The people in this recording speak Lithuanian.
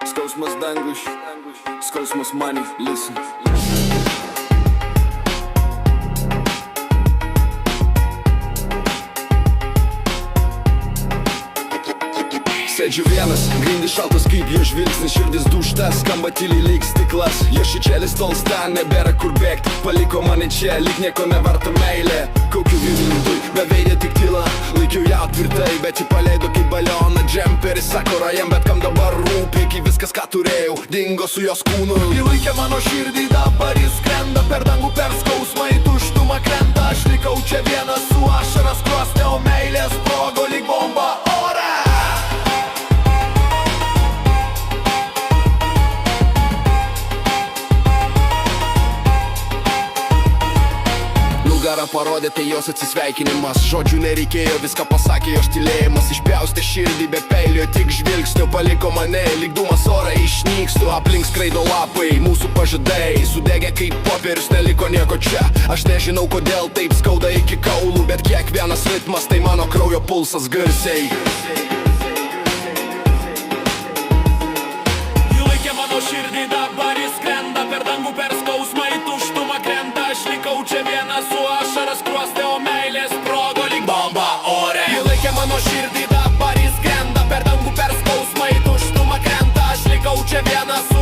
Skausmas dangus, skausmas money, listen. Sėdžiu vienas, grindis šaltas kaip jo žvilgsnis, širdis dušta, skamba tyliai lyg stiklas. Jo šešėlis tolsta, nebėra kur bėgti, paliko mane čia, lyg nieko neverta meilė. Kaukiu vidui, beveidė tik tyla, laikiau ją tvirtai, bet ji paleido kaip balioną. Džemperis sako rajam, bet kam dabar rūpi, kai viskas ką turėjau, dingo su jos kūnu. Įlaikė mano širdį, dabar jis skrenda per dangų, per skausmą į tuštumą krenta. Aš likau čia vienas su ašaras skruoste, o meilės sprogo lyg bomba ore. Nugarą parodė, tai jos atsisveikinimas. Žodžių nereikėjo, viską pasakė jos tylėjimas. Išpjaustė širdį be peilio, tik žvilgsniu paliko mane, lyg dūmas orą išnykstu. Aplink skraido lapai, mūsų pažadai sudegė kaip popierius, neliko nieko čia. Aš nežinau kodėl taip skauda iki kaulų, bet kiekvienas ritmas tai mano kraujo pulsas garsiai. Įlaikė mano širdį, dabar jis skrenda per dangų, per skausmą į tuštumą krenta. Aš likau čia vienas su ašaras skruoste, o meilės sprogo lyg bomba ore. Įlaikė mano širdį, dabar jis skrenda per dangų, per skausmą į tuštumą krenta. Aš likau čia vienas